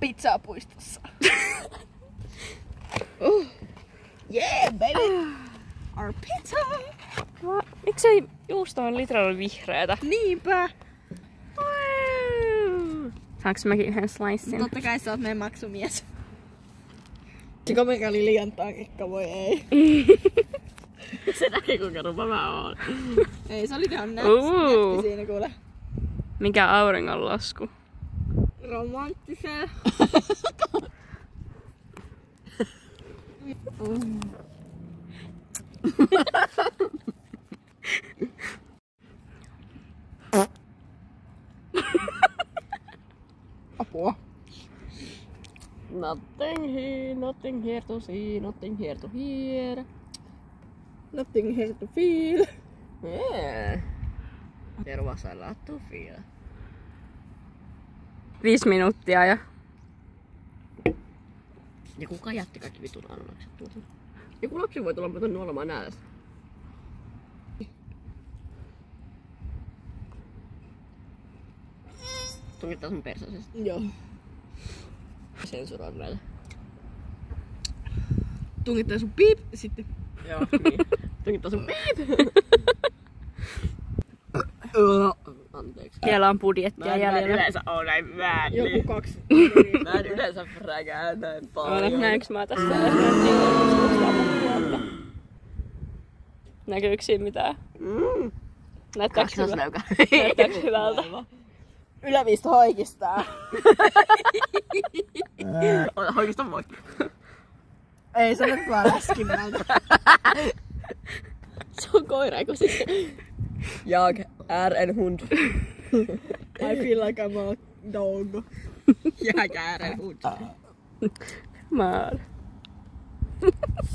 Pizzaa puistossa. Yeah, baby! Our pizza! Miksei juusto on litralla vihreätä? Niinpä! Saanko mäkin yhden slicein? Totta kai sä oot meidän maksumies. Se komika oli liian tarkka, voi ei. Se näkee kuinka rupa mä oon. Ei, se oli ihan nätti siinä kuule. Mikä auringonlasku? Romanttiseen. Apua. Nothing here to see, nothing here to hear. Nothing here to feel. Yeah. There was a lot to feel. 5 minuuttia ja... Ja kuka jätti kaikki vitun ananakset tuohon? Joku lapsi voi tulla mutta nuolemaan näästä. Tunkittaa sun persäsessä. Joo. Sensuroin näitä. Tunkittaa sun piip, sitten. Joo, niin. Tunkittaa sun piip! Anteeksi. Siellä on budjettia jäljellä. Mä en yleensä oo näin väärin. Joku 2. Mä en yleensä fräkää näin paljon. Näinkö mä tässä? Näkyykö siinä mitään? Näyttääkö hyvältä? Näyttääkö hyvältä? Yläviistä hoikistaa. Hoikista voi. Ei, se on nyt vaan läskimältä. Se on koira, eikö siis? Jag är en hund. I feel like I'm a dog. Jag är en hund.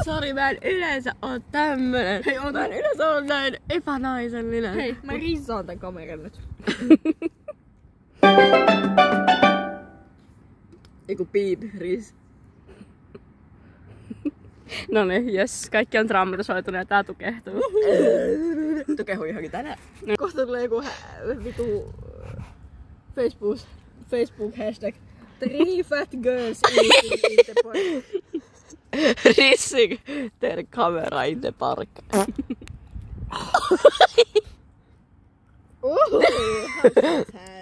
Sori, mä en yleensä oo tämmönen. Hei, mä en yleensä oo näin epänaisellinen. Hei, mä riisaan tän kameran nyt. Eiku piip, riis. No niin, jes. Kaikki on traumatisoitunut ja tää tukehtuu. Tukehu johonkin tänään. Kohta tulee joku vitu Facebook hashtag 3 fat girls eating in the park. Rissing their camera in the park.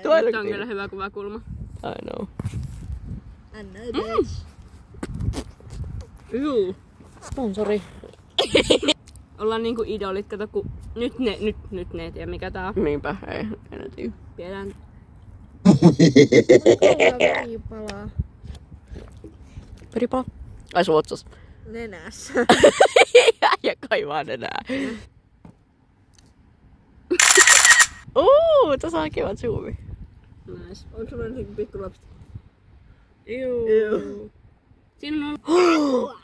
Tuo on kyllä hyvä kuvakulma. I know. I know bitch. Sponsori. Ollaan niinku idolit, kato ku... Nyt ne ei tiedä mikä tää on. Niinpä, ei ne tiedä. Tiedän. Veripalaa. Veripala? Ai sun otsas. Nenässä. Ja kaivaa nenää. Tässä on kiva zoomi. Nice. Onko sulla nyt pikkulapset? Juu. Siinä on...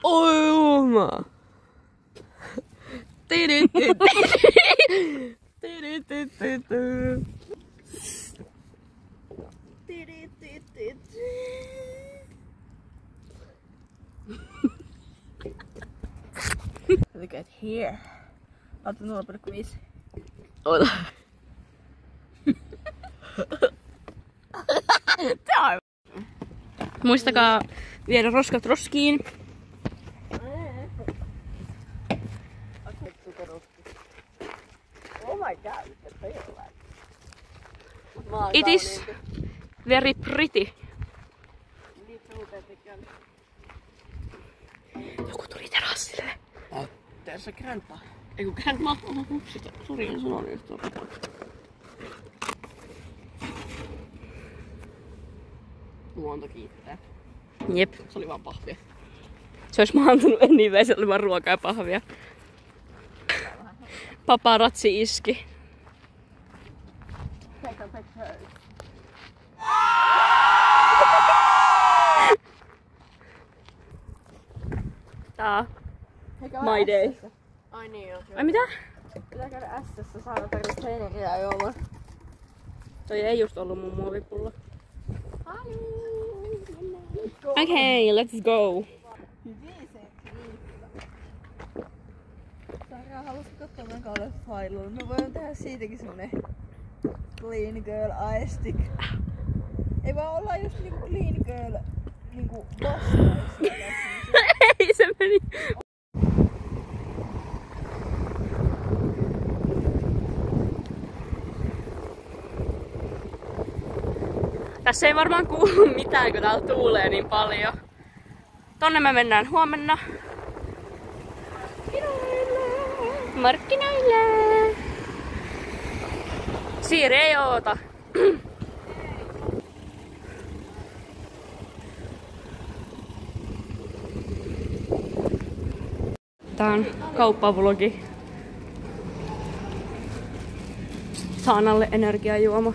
Oi juma! Look at here. Ota 0,5. Ota. Muistakaa viedä roskat roskiin. Oh my god, it's a It is very pretty. Joku tuli terassille. There's a grandpa. Eiku grandma. Sori, en sanonut yhtään. Luonto kiittää. Jep. Se oli vaan pahvia. Se olisi maantunut anyway, se oli vaan ruokaa ja pahvia. Paparazzi iski. Tää. My day. Ai niin joo. Ai mitä? Pitää käydä S:ssä saada tarvitse energiaa juomaan. Toi ei just ollut mun muovipullo. Okay, let's go. katsomaan leffailua. Me voidaan tehdä siitäkin semmonen clean girl aesthetic. Ei vaan olla just niinku clean girl niinku vastaisia. Ei se meni. Tässä ei varmaan kuulu mitään, kun täällä tuulee niin paljon. Tonne me mennään huomenna. Markkinoille! Siiri ei oota. Tää on kauppavlogi. Saanalle energiajuoma.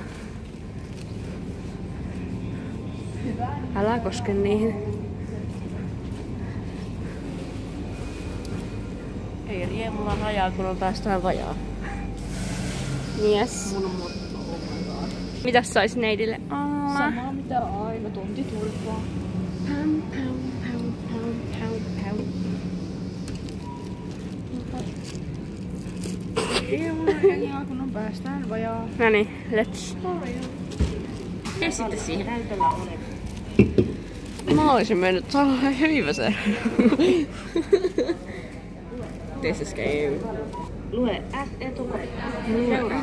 Älä koske niihin. Ei riemulla rajaa, kun on päästään vajaa. Yes. Mun motto, oh my god. Mitäs sais neidille olla? Samaa mitä aina, tontiturpaa. Pam, pam, pam, pam, pam, pam. Riemulla rajaa, kun on päästään vajaa. Noniin, let's. Ja sitten siihen näytöllä olet. Mä olisin mennyt Viiväseen. This is game. Lue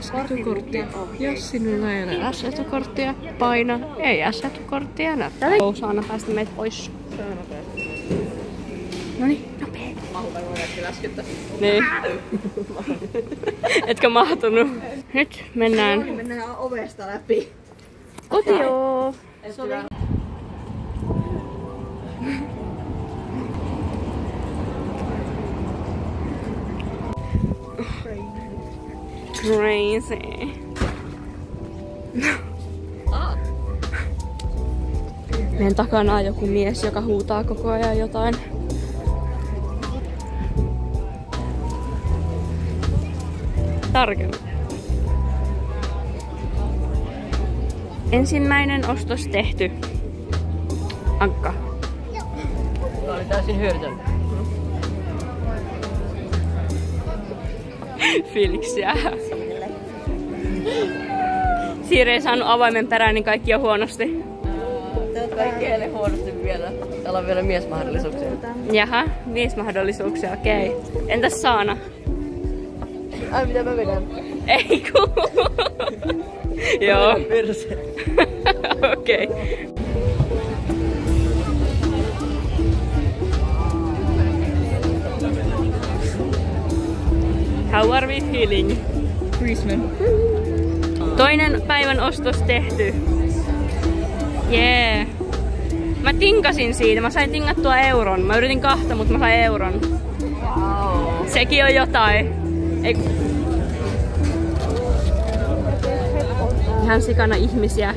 S-etukorttia. Jos sinulla ei ole S-etukorttia, paina ei S-etukorttia näyttää. Saana päästä meitä pois. Noniin, nopee. Niin. Etkö mahtunut? Nyt mennään Mennään ovesta läpi. kotioon. Crazy. Meidän takana on joku mies, joka huutaa koko ajan jotain. Tarkemmin. Ensimmäinen ostos tehty. Ankka. Tämä oli täysin hyödytön. Fiiliksiä. Siiri ei saanut avaimen perään, niin kaikki on huonosti. Kaikki eilen huonosti vielä. Täällä on vielä miesmahdollisuuksia. Jaha, miesmahdollisuuksia, okei. Entäs Saana? Ai mitä mä vedän? Ei ku. Joo. Perse. Okei. How are we feeling? Christman. Toinen päivän ostos tehty. Jee. Mä tinkasin siitä. Mä sain tingattua euron. Mä yritin 2, mutta mä sain euron. Wow. Sekin on jotain. Ei. Ihan sikana ihmisiä.